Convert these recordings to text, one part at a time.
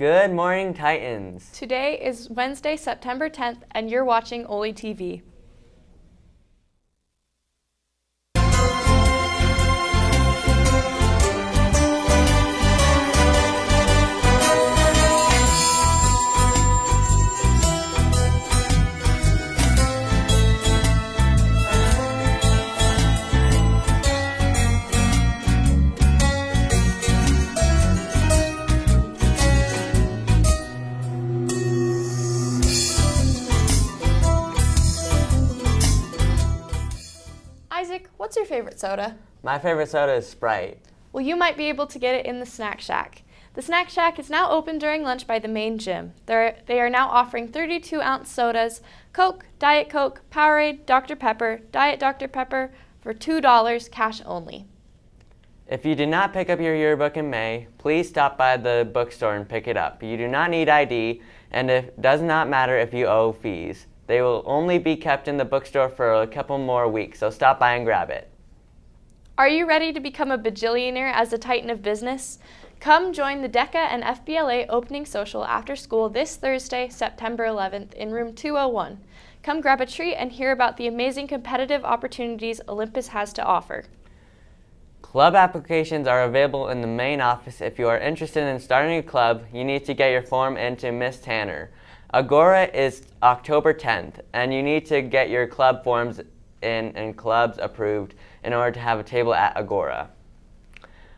Good morning, Titans. Today is Wednesday, September 10th, and you're watching OlyTV. Isaac, what's your favorite soda? My favorite soda is Sprite. Well, you might be able to get it in the Snack Shack. The Snack Shack is now open during lunch by the main gym. They are now offering 32-ounce sodas, Coke, Diet Coke, Powerade, Dr. Pepper, Diet Dr. Pepper for $2 cash only. If you did not pick up your yearbook in May, please stop by the bookstore and pick it up. You do not need ID, and it does not matter if you owe fees. They will only be kept in the bookstore for a couple more weeks, so stop by and grab it. Are you ready to become a bajillionaire as a titan of business? Come join the DECA and FBLA opening social after school this Thursday, September 11th in room 201. Come grab a treat and hear about the amazing competitive opportunities Olympus has to offer. Club applications are available in the main office. If you are interested in starting a club, you need to get your form into Miss Tanner. Agora is October 10th, and you need to get your club forms in and clubs approved in order to have a table at Agora.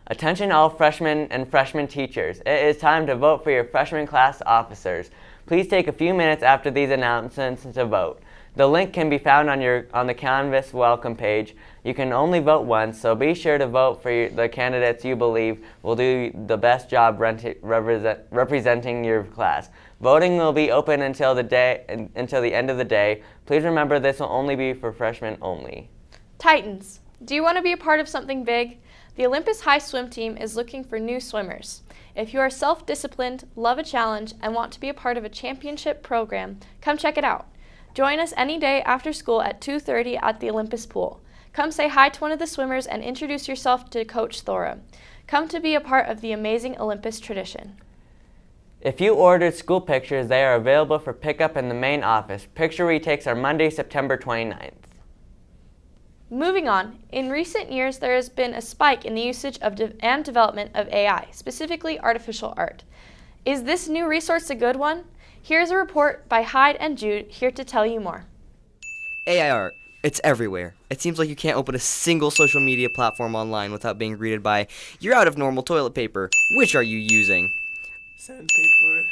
Attention all freshmen and freshman teachers. It is time to vote for your freshman class officers. Please take a few minutes after these announcements to vote. The link can be found on the Canvas welcome page. You can only vote once, so be sure to vote for the candidates you believe will do the best job representing your class. Voting will be open until the end of the day. Please remember this will only be for freshmen only. Titans, do you want to be a part of something big? The Olympus High Swim Team is looking for new swimmers. If you are self-disciplined, love a challenge, and want to be a part of a championship program, come check it out. Join us any day after school at 2:30 at the Olympus pool. Come say hi to one of the swimmers and introduce yourself to Coach Thora. Come to be a part of the amazing Olympus tradition. If you ordered school pictures, they are available for pickup in the main office. Picture retakes are Monday, September 29th. Moving on, in recent years there has been a spike in the usage and development of AI, specifically artificial art. Is this new resource a good one? Here's a report by Hyde and Jude here to tell you more. AI art. It's everywhere. It seems like you can't open a single social media platform online without being greeted by, "You're out of normal toilet paper. Which are you using?" Sandpaper.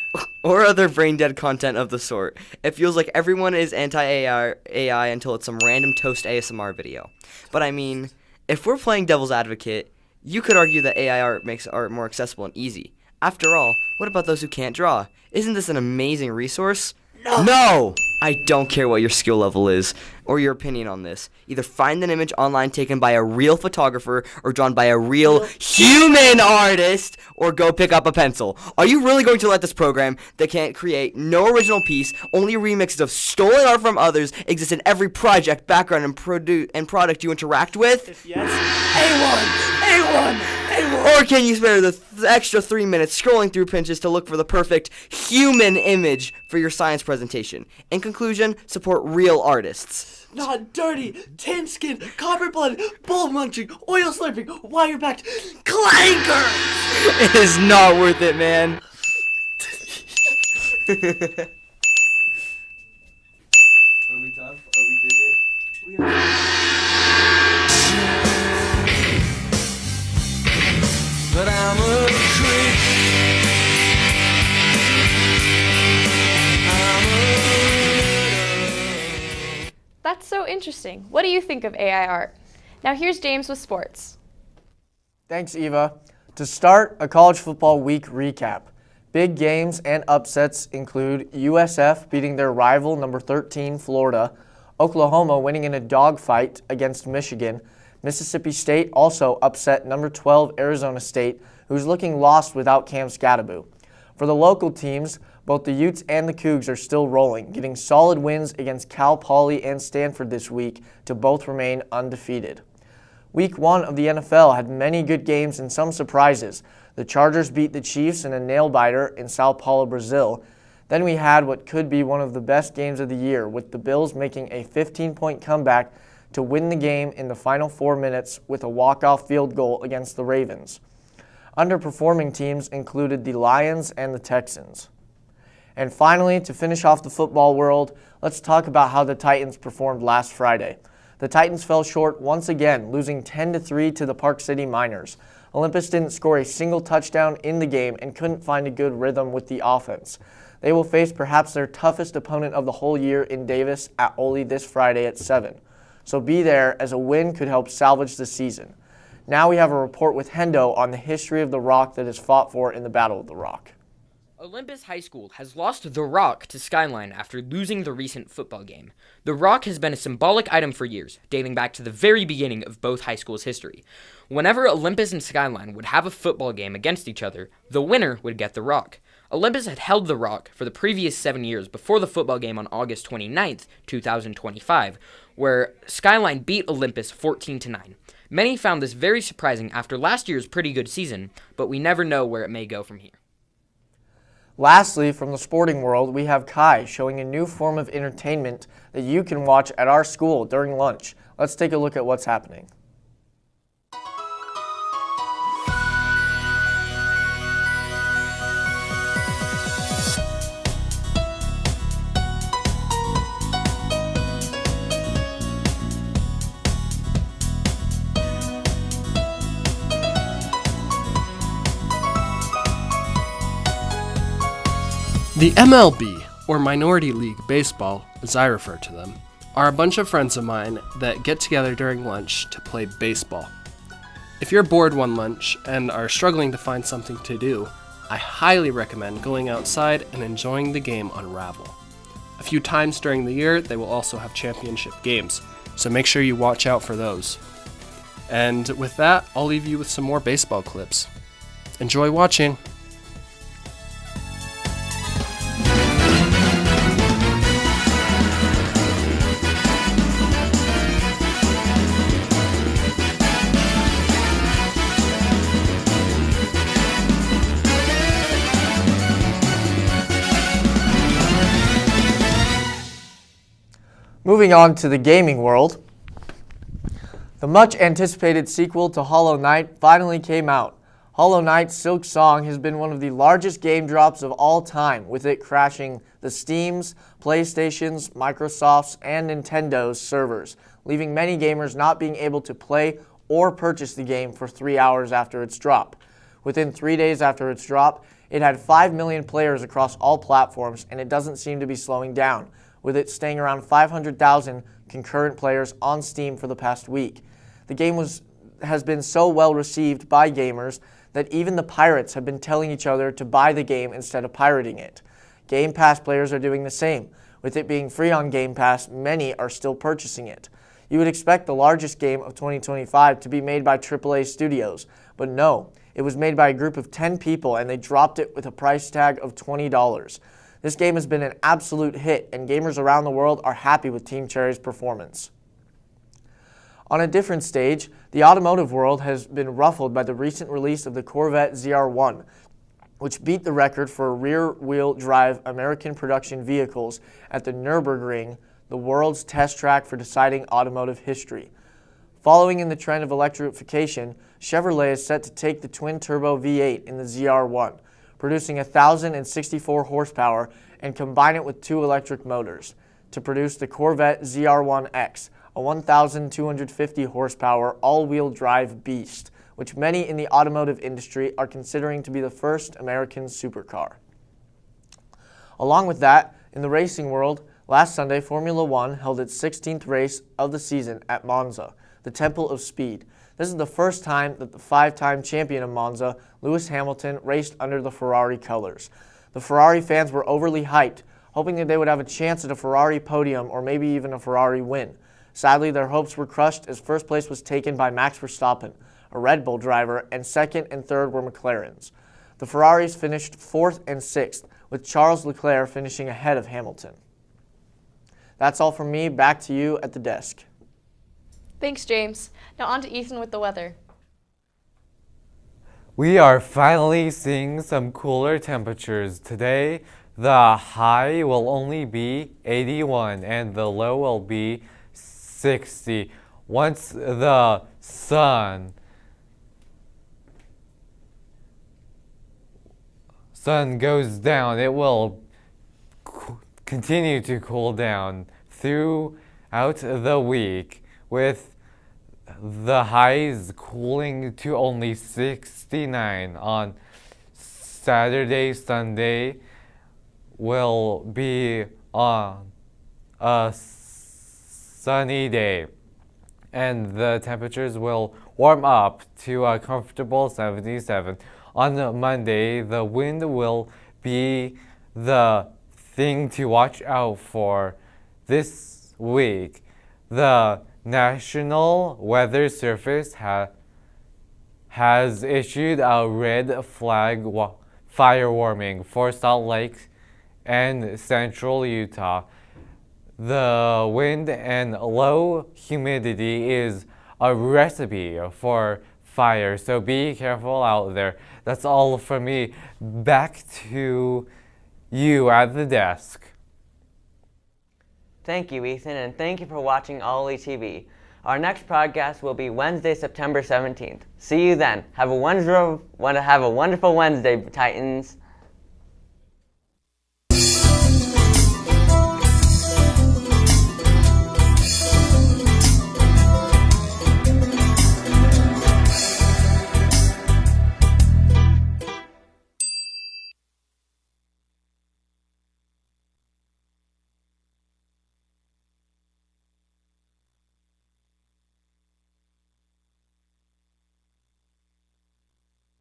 Or other brain-dead content of the sort. It feels like everyone is anti-AI until it's some random toast ASMR video. But I mean, if we're playing devil's advocate, you could argue that AI art makes art more accessible and easy. After all, what about those who can't draw? Isn't this an amazing resource? No! I don't care what your skill level is or your opinion on this. Either find an image online taken by a real photographer or drawn by a real human artist, or go pick up a pencil. Are you really going to let this program that can't create no original piece, only remixes of stolen art from others, exist in every project, background, and product you interact with? If yes, A1! Or can you spare the extra 3 minutes scrolling through Pinterest to look for the perfect human image for your science presentation? In conclusion, support real artists. Not dirty, tan skin, copper blood, bull munching, oil slurping, wire backed clankers! It is not worth it, man. Are we tough? We did it? We are. But I'm a creep. That's so interesting. What do you think of AI art? Now here's James with sports. Thanks, Eva. To start, a college football week recap. Big games and upsets include USF beating their rival number 13 Florida, Oklahoma winning in a dogfight against Michigan, Mississippi State also upset number 12 Arizona State, who's looking lost without Cam Scadaboo. For the local teams, both the Utes and the Cougs are still rolling, getting solid wins against Cal Poly and Stanford this week to both remain undefeated. Week 1 of the NFL had many good games and some surprises. The Chargers beat the Chiefs in a nail-biter in Sao Paulo, Brazil. Then we had what could be one of the best games of the year, with the Bills making a 15-point comeback to win the game in the final 4 minutes with a walk-off field goal against the Ravens. Underperforming teams included the Lions and the Texans. And finally, to finish off the football world, let's talk about how the Titans performed last Friday. The Titans fell short once again, losing 10-3 to the Park City Miners. Olympus didn't score a single touchdown in the game and couldn't find a good rhythm with the offense. They will face perhaps their toughest opponent of the whole year in Davis at Oli this Friday at 7. So be there, as a win could help salvage the season. Now we have a report with Hendo on the history of the Rock that is fought for in the Battle of the Rock. Olympus High School has lost the Rock to Skyline after losing the recent football game. The Rock has been a symbolic item for years, dating back to the very beginning of both high schools' history. Whenever Olympus and Skyline would have a football game against each other, the winner would get the Rock. Olympus had held the Rock for the previous 7 years before the football game on August 29th, 2025, where Skyline beat Olympus 14-9. Many found this very surprising after last year's pretty good season, but we never know where it may go from here. Lastly, from the sporting world, we have Kai showing a new form of entertainment that you can watch at our school during lunch. Let's take a look at what's happening. The MLB, or Minority League Baseball, as I refer to them, are a bunch of friends of mine that get together during lunch to play baseball. If you're bored one lunch and are struggling to find something to do, I highly recommend going outside and enjoying the game Unravel. A few times during the year, they will also have championship games, so make sure you watch out for those. And with that, I'll leave you with some more baseball clips. Enjoy watching! Moving on to the gaming world, the much-anticipated sequel to Hollow Knight finally came out. Hollow Knight Silk Song has been one of the largest game drops of all time, with it crashing the Steam's, PlayStation's, Microsoft's, and Nintendo's servers, leaving many gamers not being able to play or purchase the game for 3 hours after its drop. Within 3 days after its drop, it had 5 million players across all platforms, and it doesn't seem to be slowing down, with it staying around 500,000 concurrent players on Steam for the past week. The game has been so well received by gamers that even the pirates have been telling each other to buy the game instead of pirating it. Game Pass players are doing the same. With it being free on Game Pass, many are still purchasing it. You would expect the largest game of 2025 to be made by AAA studios, but no, it was made by a group of 10 people and they dropped it with a price tag of $20. This game has been an absolute hit, and gamers around the world are happy with Team Cherry's performance. On a different stage, the automotive world has been ruffled by the recent release of the Corvette ZR1, which beat the record for rear-wheel drive American production vehicles at the Nürburgring, the world's test track for deciding automotive history. Following in the trend of electrification, Chevrolet is set to take the twin-turbo V8 in the ZR1, producing 1,064 horsepower, and combine it with 2 electric motors to produce the Corvette ZR1X, a 1,250 horsepower all-wheel drive beast, which many in the automotive industry are considering to be the first American supercar. Along with that, in the racing world, last Sunday Formula One held its 16th race of the season at Monza, the Temple of Speed. This is the first time that the 5-time champion of Monza, Lewis Hamilton, raced under the Ferrari colors. The Ferrari fans were overly hyped, hoping that they would have a chance at a Ferrari podium or maybe even a Ferrari win. Sadly, their hopes were crushed as first place was taken by Max Verstappen, a Red Bull driver, and second and third were McLarens. The Ferraris finished 4th and 6th, with Charles Leclerc finishing ahead of Hamilton. That's all from me. Back to you at the desk. Thanks, James. Now on to Ethan with the weather. We are finally seeing some cooler temperatures. Today, the high will only be 81 and the low will be 60. Once the sun goes down, it will continue to cool down throughout the week, with the highs cooling to only 69 on Saturday. Sunday will be on a sunny day, and the temperatures will warm up to a comfortable 77. On Monday, the wind will be the thing to watch out for this week. The National Weather Service has issued a red flag fire warning for Salt Lake and central Utah. The wind and low humidity is a recipe for fire, so be careful out there. That's all from me. Back to you at the desk. Thank you, Ethan, and thank you for watching OlyTV. Our next podcast will be Wednesday, September 17th. See you then. Have a wonderful Wednesday, Titans.